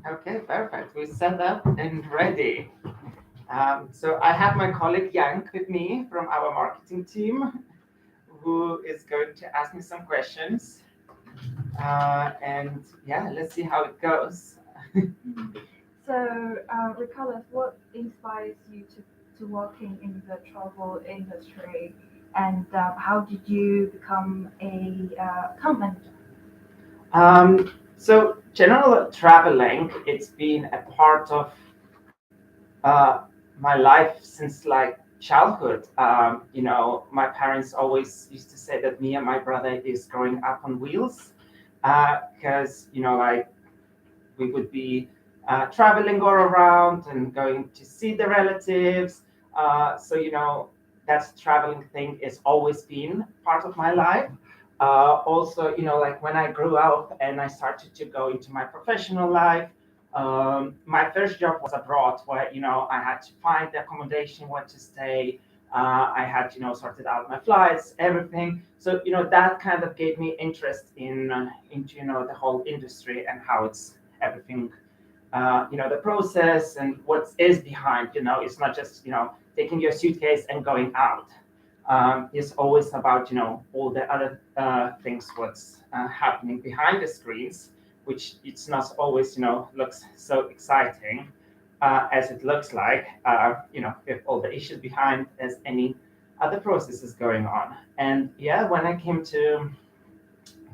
Okay, perfect. We're set up and ready. So I have my colleague Yank with me from our marketing team, who is going to ask me some questions. And yeah, let's see how it goes. So, Ricardas, what inspires you to working in the travel industry, and how did you become a account manager? So general traveling, it's been a part of uh, my life since like childhood. My parents always used to say that me and my brother is growing up on wheels, because like we would be traveling all around and going to see the relatives. So that traveling thing has always been part of my life. Also, like when I grew up and I started to go into my professional life, my first job was abroad, where I had to find the accommodation, where to stay. I had sorted out my flights, everything. So that kind of gave me interest into the whole industry and how it's everything, the process and what is behind. It's not just taking your suitcase and going out. It's always about all the other things what's happening behind the screens, which it's not always looks so exciting as it looks like. With all the issues behind as any other processes going on. And yeah, when I came to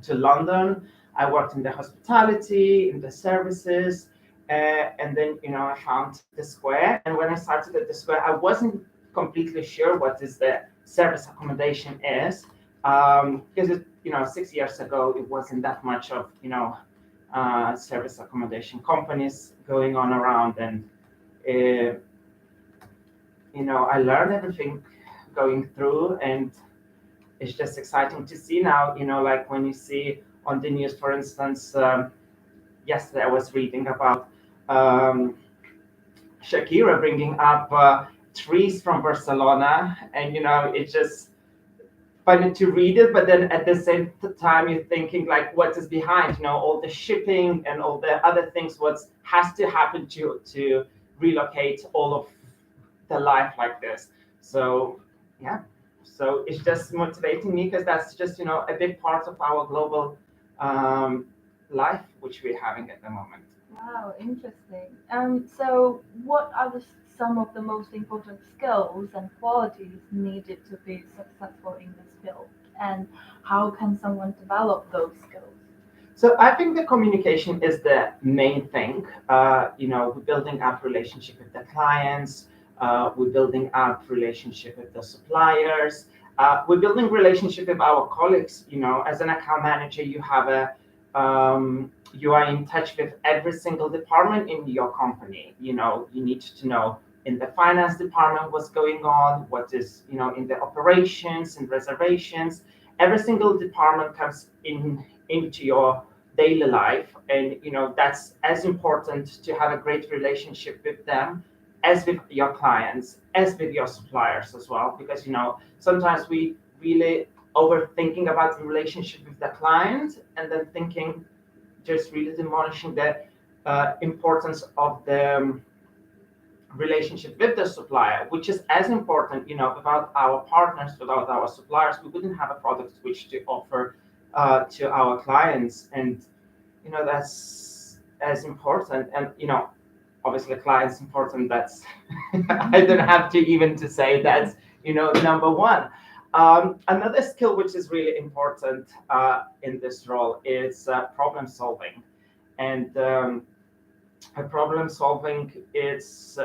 London. I worked in the hospitality, in the services, and then I found the Square. And when I started at the Square, I wasn't completely sure what is the service accommodation is, because 6 years ago it wasn't that much of service accommodation companies going on around, and uh, I learned everything going through, and it's just exciting to see now, like when you see on the news, for instance, yesterday I was reading about um, Shakira bringing up trees from Barcelona, and it's just funny to read it, but then at the same time you're thinking like, what is behind, all the shipping and all the other things, what has to happen to relocate all of the life like this. So yeah, so it's just motivating me because that's just a big part of our global um, life which we're having at the moment. Wow, interesting. So, what are some of the most important skills and qualities needed to be successful in this field, and how can someone develop those skills? So I think the communication is the main thing. We're building up relationship with the clients. We're building up relationship with the suppliers. We're building relationship with our colleagues. As an account manager, you are in touch with every single department in your company. You need to know in the finance department what's going on, what is in the operations and reservations. Every single department comes into your daily life, and that's as important to have a great relationship with them as with your clients, as with your suppliers as well, because sometimes we really overthinking about the relationship with the client, and then thinking just really demolishing the importance of the relationship with the supplier, which is as important. Without our partners, without our suppliers, we wouldn't have a product which to offer to our clients. And that's as important. And obviously clients important, that's I don't have to even to say that's number one. Another skill which is really important in this role is problem solving. And problem solving is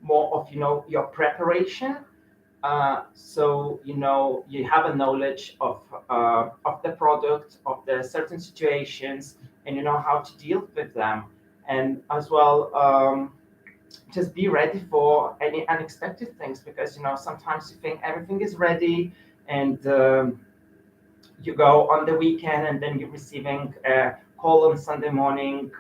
more of your preparation. So you have a knowledge of the product, of the certain situations, and you know how to deal with them. And as well, just be ready for any unexpected things, because sometimes you think everything is ready, and you go on the weekend, and then you're receiving a call on Sunday morning.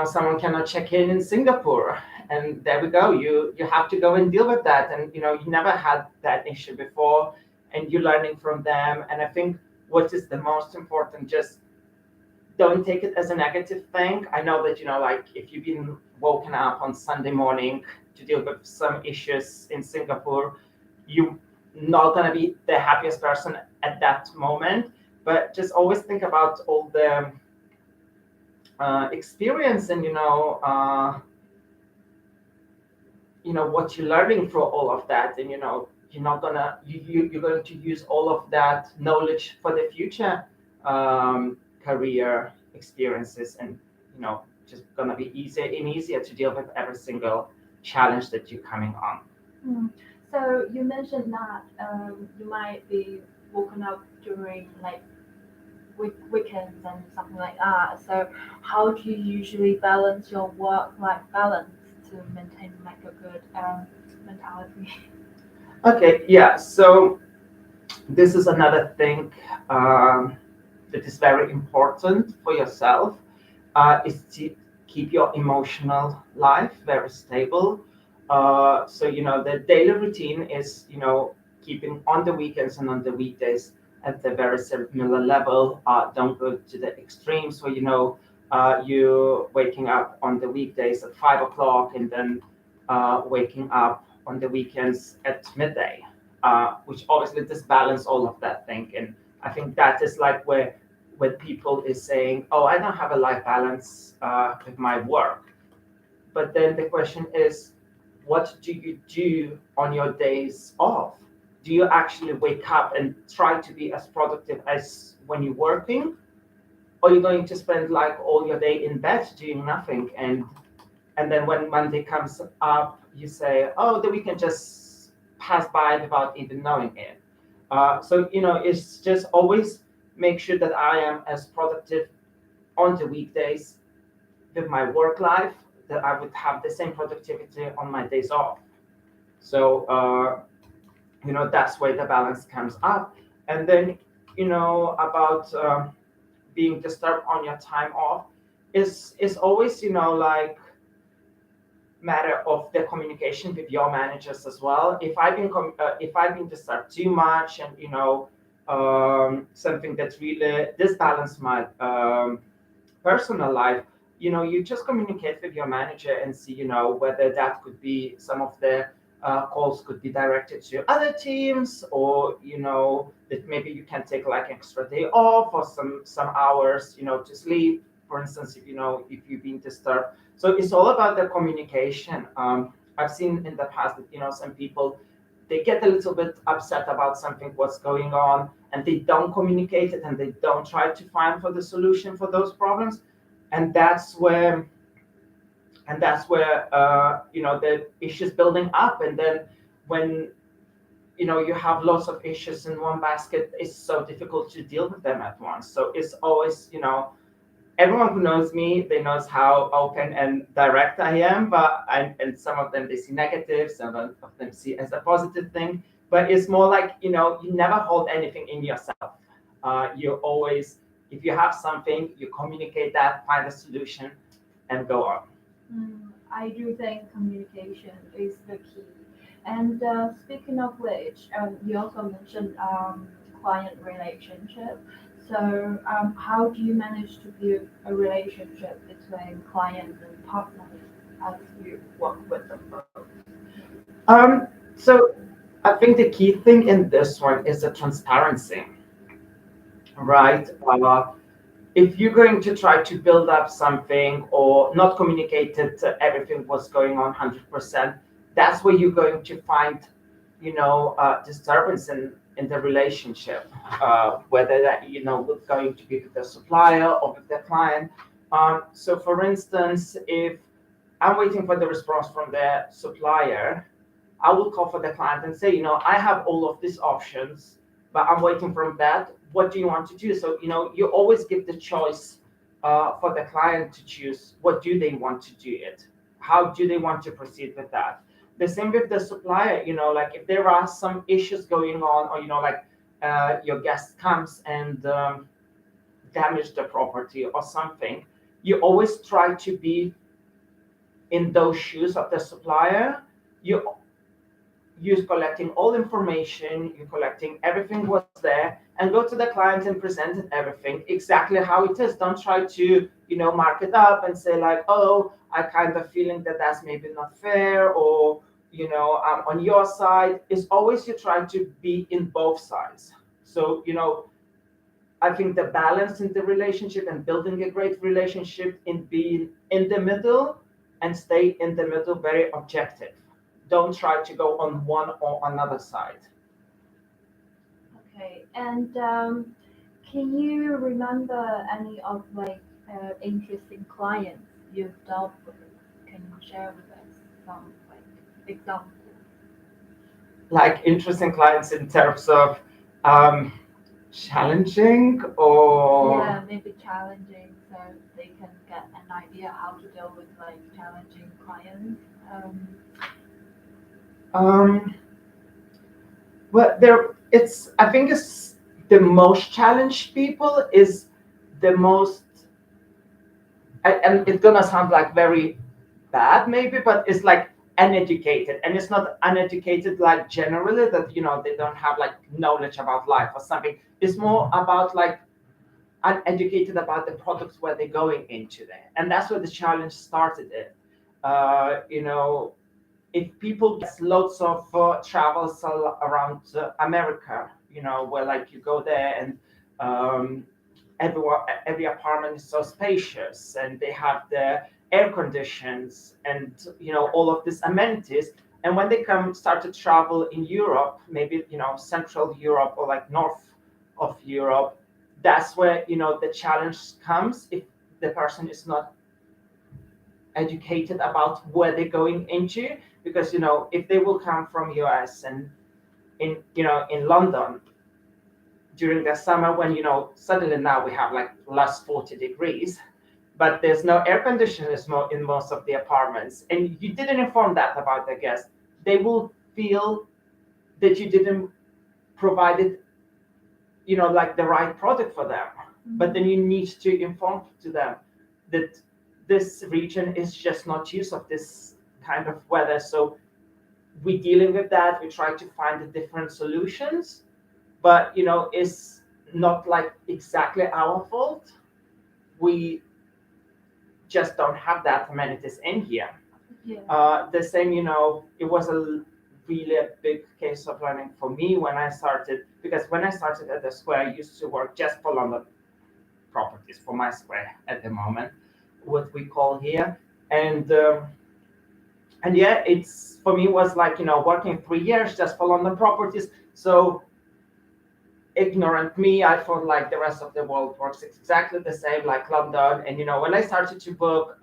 Someone cannot check in Singapore, and there we go. You have to go and deal with that, and you never had that issue before, and you're learning from them. And I think what is the most important, just don't take it as a negative thing. I know that, like if you've been woken up on Sunday morning to deal with some issues in Singapore, you're not going to be the happiest person at that moment. But just always think about all the experience and, what you're learning through all of that. And, you're not gonna you're going to use all of that knowledge for the future career experiences, and just gonna be easier and easier to deal with every single challenge that you're coming on. Mm. So you mentioned that you might be woken up during like weekends and something like that. So how do you usually balance your work-life balance to maintain like a good mentality? Okay, yeah. So this is another thing um, that is very important for yourself, is to keep your emotional life very stable. So the daily routine is keeping on the weekends and on the weekdays at the very similar level. Don't go to the extremes where you waking up on the weekdays at 5 o'clock and then waking up on the weekends at midday, which obviously disbalance all of that thing. And I think that is like where when people is saying, "Oh, I don't have a life balance with my work." But then the question is, what do you do on your days off? Do you actually wake up and try to be as productive as when you're working, or are you going to spend like all your day in bed doing nothing? And then when Monday comes up, you say, "Oh, the weekend just passed by without even knowing it." So it's just always make sure that I am as productive on the weekdays with my work life, that I would have the same productivity on my days off. So that's where the balance comes up. And then about being disturbed on your time off is always like matter of the communication with your managers as well. If I've been disturbed too much, and something that really disbalance my personal life, you just communicate with your manager and see, whether that could be some of the calls could be directed to other teams, or that maybe you can take like extra day off or some hours, to sleep, for instance, if you've been disturbed. So it's all about the communication. I've seen in the past that some people, they get a little bit upset about something what's going on, and they don't communicate it, and they don't try to find for the solution for those problems. And that's where the issues building up. And then when you have lots of issues in one basket, it's so difficult to deal with them at once. So it's always, everyone who knows me, they knows how open and direct I am. And some of them, they see negatives, some of them see as a positive thing. But it's more like, you never hold anything in yourself. You always, if you have something, you communicate that, find a solution, and go on. I do think communication is the key. And speaking of which, you also mentioned client relationship. So, how do you manage to build a relationship between clients and partners as you work with them both? So I think the key thing in this one is the transparency, right? If you're going to try to build up something or not communicate it, everything what's going on 100%, that's where you're going to find, disturbance in the relationship, whether that, going to be with the supplier or with the client. So for instance, if I'm waiting for the response from the supplier, I will call for the client and say, I have all of these options, but I'm waiting from that. What do you want to do? So, you always give the choice for the client to choose what do they want to do it. How do they want to proceed with that? The same with the supplier, like if there are some issues going on, or, like your guest comes and damage the property or something, you always try to be in those shoes of the supplier. You you're collecting all information, you're collecting everything what's there, and go to the client and present it everything exactly how it is. Don't try to, mark it up and say like, oh, I kind of feeling that that's maybe not fair, or, I'm on your side. It's always you try to be in both sides. So, I think the balance in the relationship and building a great relationship in being in the middle and stay in the middle, very objective. Don't try to go on one or another side. Okay, and can you remember any of like interesting clients you've dealt with? Can you share with us some like examples? Like interesting clients in terms of um, challenging or Yeah, maybe challenging so they can get an idea how to deal with like challenging clients. um, well, I think it's the most challenged people is the most, and it's gonna sound like very bad maybe, but it's like uneducated, and it's not uneducated like generally that they don't have like knowledge about life or something. It's more about like uneducated about the products where they're going into there, and that's where the challenge started in. You know, if people get lots of travels around America, where like you go there and um, every apartment is so spacious and they have the air conditions and all of these amenities. And when they start to travel in Europe, maybe Central Europe or like north of Europe, that's where the challenge comes if the person is not educated about where they're going into, because if they will come from US and in London during the summer when suddenly now we have like plus 40 degrees, but there's no air conditioners in most of the apartments, and you didn't inform that about the guests, they will feel that you didn't provide it, like the right product for them. But then you need to inform to them that this region is just not used of this kind of weather. So we're dealing with that. We try to find the different solutions, but it's not like exactly our fault. We just don't have that amenities in here. Yeah. The same, it was really a big case of learning for me when I started, because when I started at the Square, I used to work just for London properties for my Square at the moment, what we call here, and yeah, it's for me was like working 3 years just for London properties. So ignorant me, I thought like the rest of the world works exactly the same like London. And when I started to book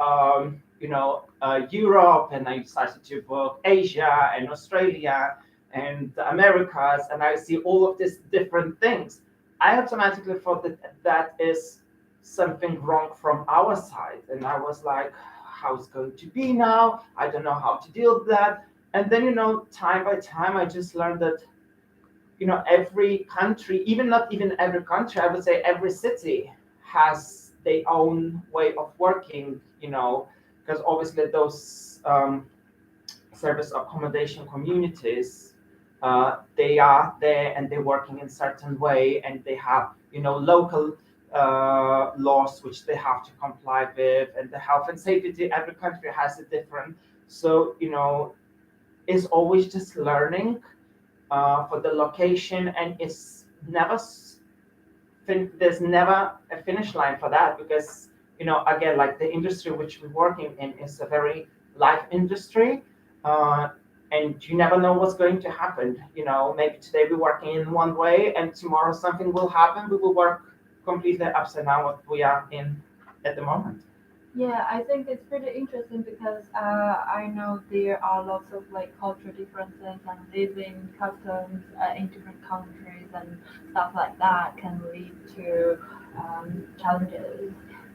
Europe, and I started to book Asia and Australia and the Americas, and I see all of these different things, I automatically thought that that is something wrong from our side. And I was like, how it's going to be now? I don't know how to deal with that. And then time by time I just learned that every country, even not even every country, I would say every city has their own way of working, because obviously those service accommodation communities, they are there and they're working in certain way, and they have local laws which they have to comply with, and the health and safety, every country has a different. So it's always just learning for the location, and it's never there's never a finish line for that, because again, like the industry which we're working in is a very live industry, uh, and you never know what's going to happen. Maybe today we're working in one way and tomorrow something will happen, we will work completely upside down what we are in at the moment. Yeah, I think it's pretty interesting because I know there are lots of like cultural differences and living customs in different countries and stuff like that can lead to challenges.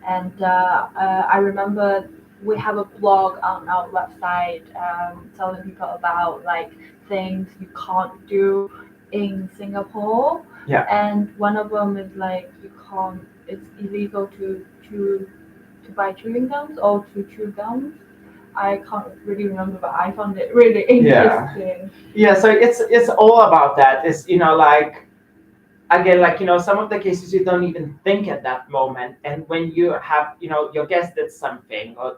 And I remember we have a blog on our website telling people about like things you can't do in Singapore. Yeah. And one of them is like you can't. It's illegal to buy chewing gums or to chew gums. I can't really remember, but I found it really Yeah. interesting. Yeah, so it's all about that. It's like again, like, some of the cases you don't even think at that moment. And when you have, your guest did something, or,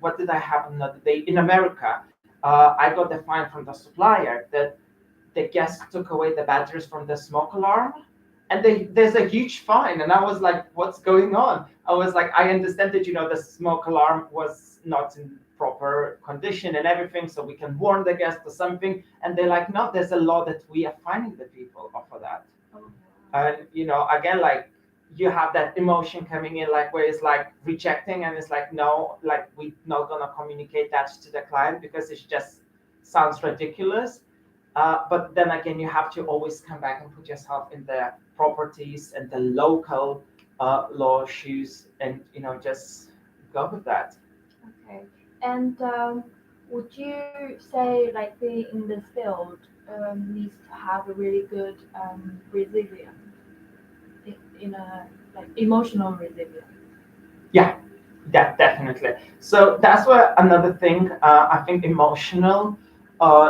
what did I have another day in America? I got the fine from the supplier that the guest took away the batteries from the smoke alarm, and there's a huge fine. And I was like, what's going on? I was like, I understand that, the smoke alarm was not in proper condition and everything, so we can warn the guest or something. And they're like, no, there's a law that we are fining the people for that. Oh, wow. And again, like, you have that emotion coming in, like, where it's like rejecting, and it's like, no, like, we're not gonna communicate that to the client because it just sounds ridiculous. But then again, you have to always come back and put yourself in the properties and the local law shoes, and just go with that. Okay. And would you say like being in this field needs to have a really good resilience in a like emotional resilience? Yeah, that definitely. So that's where another thing, I think emotional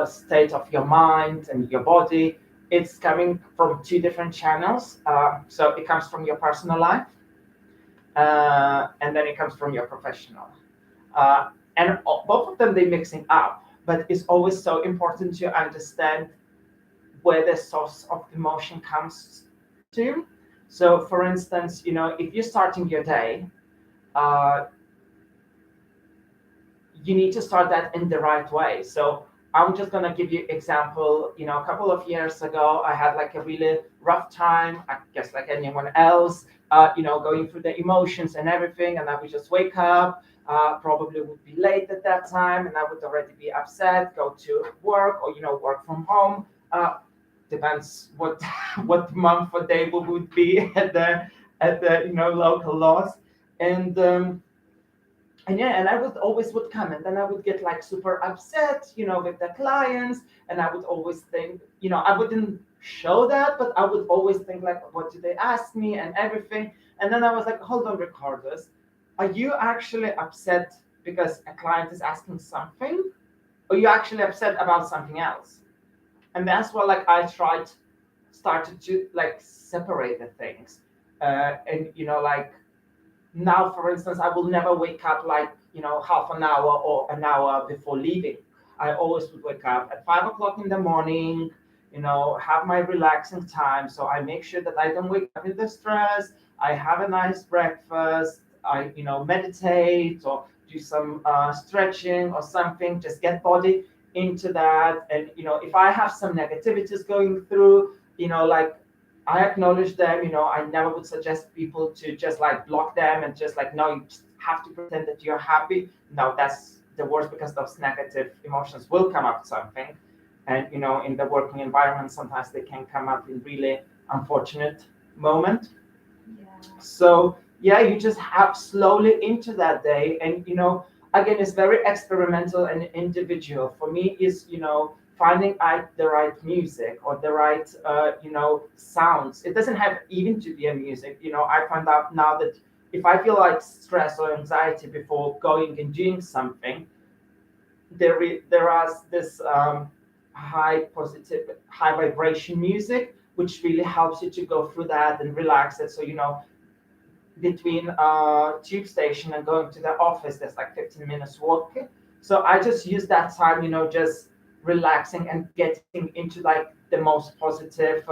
state of your mind and your body, it's coming from two different channels. So it comes from your personal life, and then it comes from your professional. And both of them they mixing up, but it's always so important to understand where the source of emotion comes to. So, for instance, if you're starting your day, uh, you need to start that in the right way. So I'm just gonna give you example. A couple of years ago, I had like a really rough time. I guess like anyone else, going through the emotions and everything, and I would just wake up. Probably would be late at that time, and I would already be upset. Go to work or work from home. Depends what what month or day we would be at the local laws. And yeah, and I would always would come, and then I would get like super upset, with the clients. And I would always think, I wouldn't show that, but I would always think like, what did they ask me and everything. And then I was like, hold on, Ricardas, are you actually upset because a client is asking something, or you actually upset about something else? And that's what, like, I tried started to like separate the things. And like, now, for instance, I will never wake up like, half an hour or an hour before leaving. I always would wake up at 5 o'clock in the morning, have my relaxing time. So I make sure that I don't wake up in the stress. I have a nice breakfast. I, meditate or do some stretching or something, just get body into that. And, if I have some negativities going through, like, I acknowledge them. I never would suggest people to just like block them and just like, no, you just have to pretend that you're happy. No, that's the worst, because those negative emotions will come up something. And, in the working environment, sometimes they can come up in really unfortunate moment. Yeah. So yeah, you just have slowly into that day. And again, it's very experimental and individual. For me, is finding out the right music or the right sounds. It doesn't have even to be a music. I find out now that if I feel like stress or anxiety before going and doing something, there is this high positive, high vibration music, which really helps you to go through that and relax it. So between tube station and going to the office, there's like 15 minutes walk. So I just use that time, just relaxing and getting into like the most positive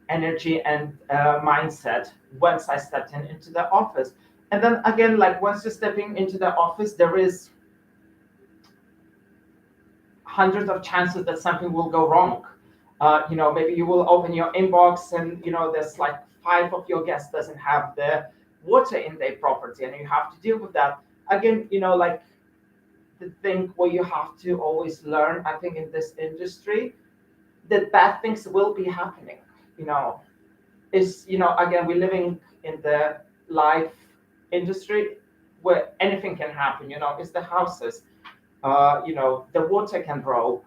energy and mindset once I stepped into the office. And then again, like, once you're stepping into the office, there is hundreds of chances that something will go wrong. Maybe you will open your inbox, and there's like five of your guests doesn't have the water in their property, and you have to deal with that. Again, like, the thing where you have to always learn, I think, in this industry, that bad things will be happening. You know, is again, we're living in the life industry where anything can happen. It's the houses. The water can broke,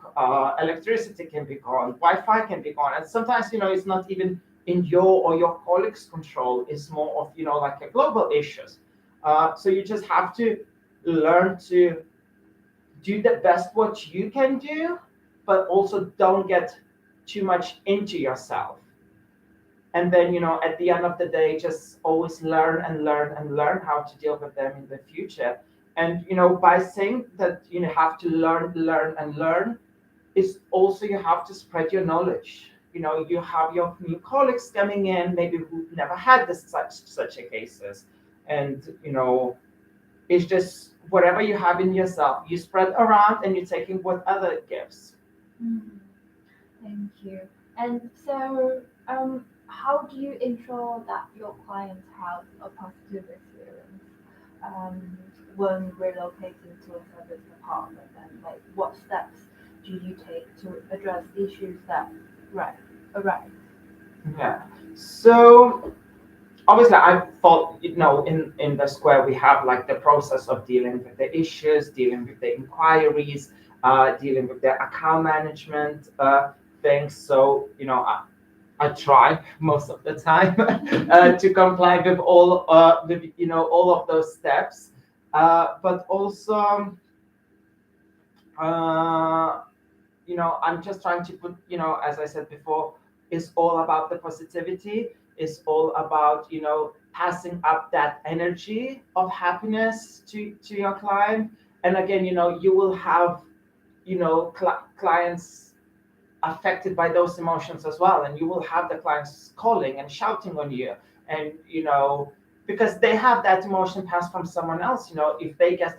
electricity can be gone, Wi-Fi can be gone, and sometimes it's not even in your or your colleagues' control. It's more of like a global issues. So you just have to learn to do the best what you can do, but also don't get too much into yourself. and then at the end of the day, just always learn and learn and learn how to deal with them in the future. And by saying that have to learn and learn, is also you have to spread your knowledge. You have your new colleagues coming in, maybe who never had this such a cases, and it's just whatever you have in yourself, you spread around, and you're taking what other gives. Mhm. Thank you. And so, how do you ensure that your clients have a positive experience when relocating to a service department? And like, what steps do you take to address issues that right arise? Yeah. So obviously, I thought, in the square we have like the process of dealing with the issues, dealing with the inquiries, dealing with the account management things. So I try most of the time to comply with all of those steps, but also uh, I'm just trying to put, as I said before, it's all about the positivity. It's all about, passing up that energy of happiness to your client. And again, you will have, clients affected by those emotions as well, and you will have the clients calling and shouting on you, and because they have that emotion passed from someone else. If they guest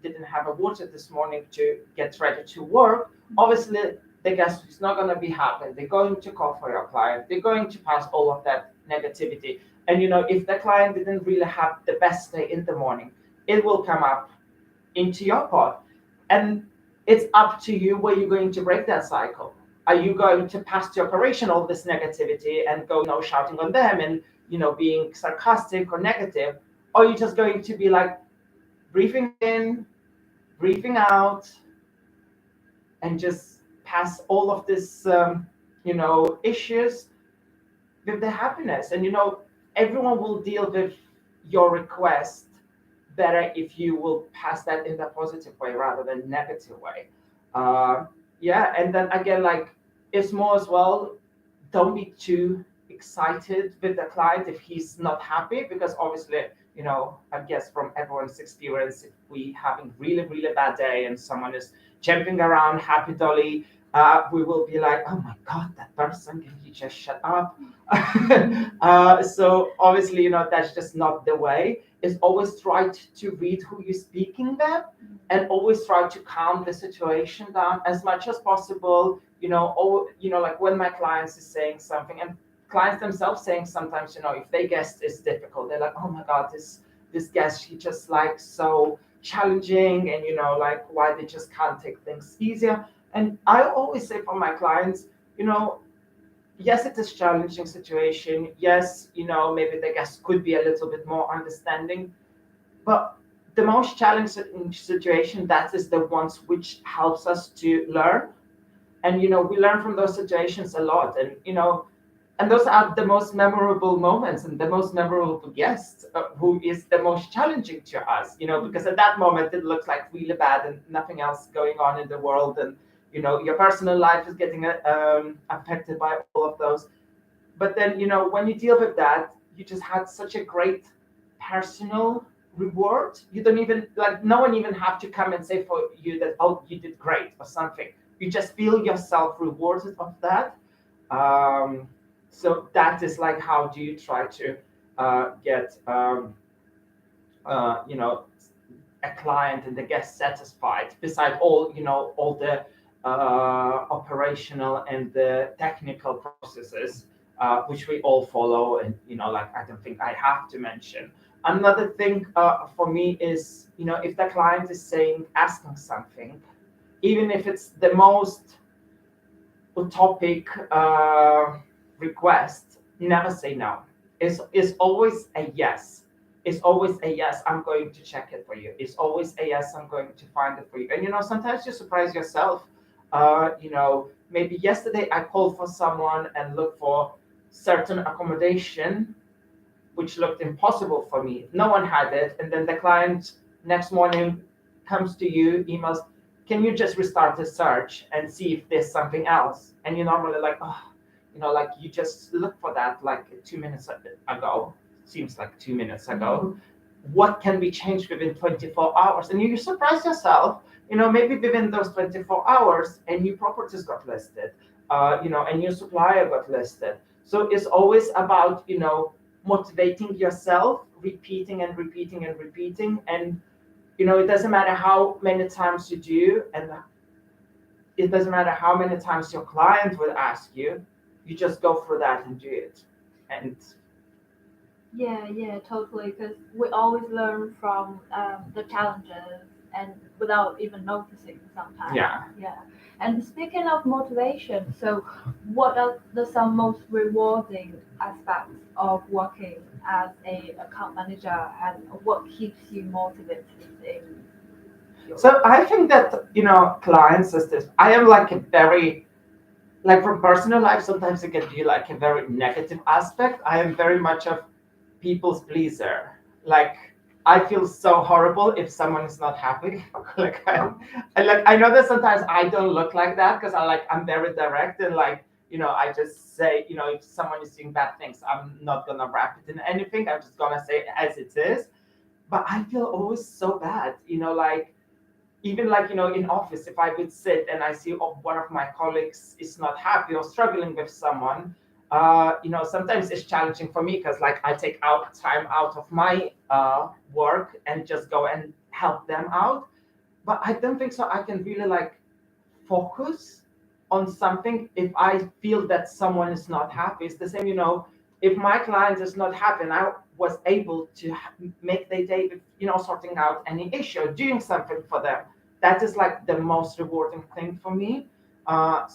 didn't have a water this morning to get ready to work, obviously the guest is not going to be happy. They're going to call for your client, they're going to pass all of that negativity. And if the client didn't really have the best day in the morning, it will come up into your pot. And it's up to you where you're going to break that cycle. Are you going to pass to operation all this negativity and go, shouting on them and, being sarcastic or negative? Or are you just going to be like breathing in, breathing out, and just pass all of this, issues with the happiness? And everyone will deal with your request better if you will pass that in the positive way rather than negative way. uh, yeah, and then again, like, it's more as well, don't be too excited with the client if he's not happy, because obviously, I guess from everyone's experience, if we having really really bad day and someone is jumping around happy dolly, we will be like, oh my god, that person, can you just shut up? So obviously, that's just not the way. Is always try to read who you're speaking with, and always try to calm the situation down as much as possible. Like when my clients is saying something, and clients themselves saying sometimes, if they guest is difficult, they're like, oh my god, this guest, she just like so challenging, and like, why they just can't take things easier. And I always say for my clients, you know yes, it is challenging situation. Yes, maybe the guest could be a little bit more understanding, but the most challenging situation, that is the ones which helps us to learn. And we learn from those situations a lot. And and those are the most memorable moments and the most memorable guests, who is the most challenging to us, because at that moment it looks like really bad and nothing else going on in the world, and your personal life is getting affected by all of those. But then when you deal with that, you just had such a great personal reward. You don't even, like, no one even have to come and say for you that, oh, you did great or something. You just feel yourself rewarded of that. Um, so that is like, how do you try to get uh, you know a client and the guest satisfied, beside all the operational and the technical processes, which we all follow. And like, I don't think I have to mention. Another thing for me is, if the client is asking something, even if it's the most utopic request, never say no. It's always a yes. It's always a yes, I'm going to check it for you. It's always a yes, I'm going to find it for you. And sometimes you surprise yourself. Maybe yesterday I called for someone and looked for certain accommodation which looked impossible for me. No one had it. And then the client next morning comes to you, emails, can you just restart the search and see if there's something else? And you're normally like, oh, like you just look for that like 2 minutes ago, seems like 2 minutes ago. Mhm. What can be changed within 24 hours? And you surprise yourself, maybe within those 24 hours, a new properties got listed, a new supplier got listed. So it's always about, motivating yourself, repeating and repeating and repeating. And, it doesn't matter how many times you do, and it doesn't matter how many times your client will ask you, you just go through that and do it. And Yeah, yeah, totally. Because we always learn from the challenges and without even noticing sometimes. yeah. Yeah. And speaking of motivation, so what are some most rewarding aspects of working as a account manager, and what keeps you motivated in your So role? I think that, clients is this. I am like a very, like from personal life, sometimes it can be like a very negative aspect. I am very much of people's pleaser. Like I feel so horrible if someone is not happy. like Oh, I know that sometimes I don't look like that because I'm very direct and like, I just say, if someone is doing bad things, I'm not gonna wrap it in anything. I'm just gonna say it as it is. But I feel always so bad, like even like, in office, if I would sit and I see, oh, one of my colleagues is not happy or struggling with someone, sometimes it's challenging for me because like I take out time out of my work and just go and help them out. But I don't think so I can really like focus on something if I feel that someone is not happy. It's the same, if my client is not happy and I was able to make their day with, sorting out any issue, doing something for them, that is like the most rewarding thing for me.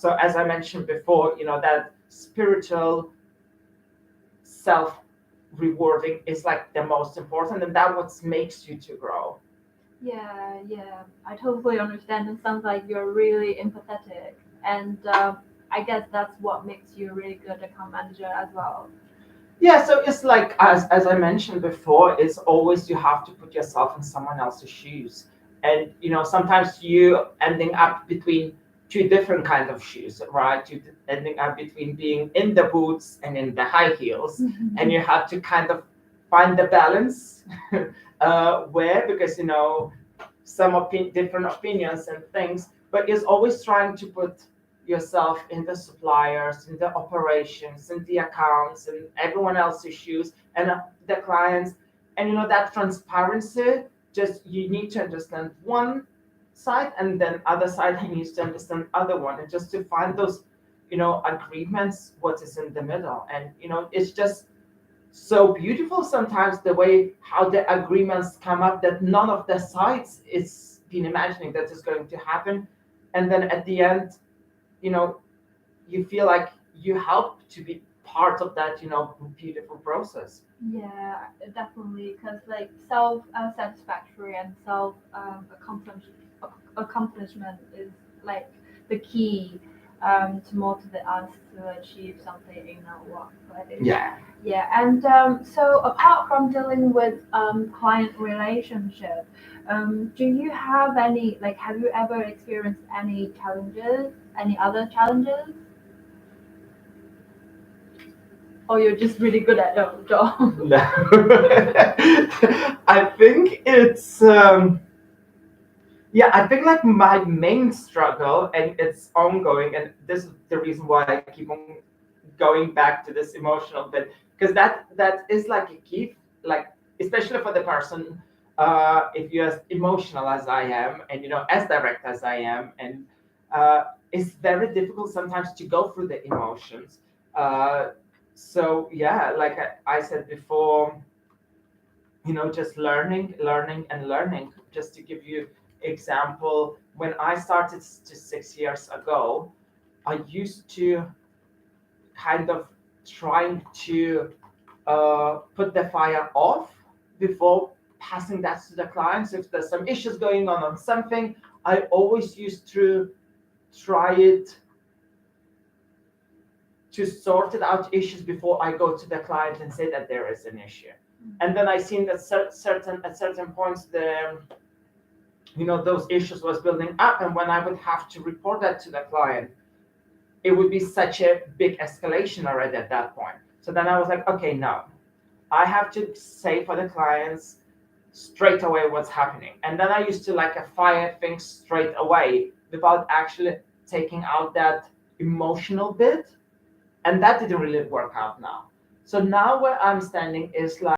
So as I mentioned before, that spiritual self rewarding is like the most important, and that what makes you to grow. yeah, yeah. I totally understand. It sounds like you're really empathetic, and I guess that's what makes you a really good account manager as well. Yeah, so it's like as I mentioned before, it's always you have to put yourself in someone else's shoes. And sometimes you ending up between two different kind of shoes, right? You ending up between being in the boots and in the high heels, and you have to kind of find the balance where, because some different opinions and things, but is always trying to put yourself in the suppliers, in the operations, in the accounts, and everyone else's shoes, and the clients. And that transparency, just you need to understand one side, and then other side needs to understand other one, and just to find those, agreements, what is in the middle. And it's just so beautiful sometimes the way how the agreements come up that none of the sides is been imagining that is going to happen, and then at the end, you know you feel like you help to be part of that, beautiful process. Yeah, definitely. Because like self satisfactory and self accomplishment is like the key to motivate us to achieve something in our workplace. Yeah. Yeah, and so apart from dealing with client relationship, do you have any like have you ever experienced any challenges, any other challenges, or you're just really good at your job? No. I think it's yeah, I think like my main struggle, and it's ongoing, and this is the reason why I keep on going back to this emotional bit, because that is like a key, like especially for the person, if you're as emotional as I am, and as direct as I am, and it's very difficult sometimes to go through the emotions. Uh, so yeah, like I said before, just learning and learning. Just to give you example, when I started just 6 years ago, I used to kind of trying to put the fire off before passing that to the clients. If there's some issues going on something, I always used to try it to sort it out issues before I go to the client and say that there is an issue. And then I seen that certain at certain points the those issues was building up, and when I would have to report that to the client, it would be such a big escalation already at that point. So then I was like, okay, no, I have to say for the clients straight away what's happening. And then I used to like a fire things straight away without actually taking out that emotional bit. And that didn't really work out now. So now where I'm standing is like,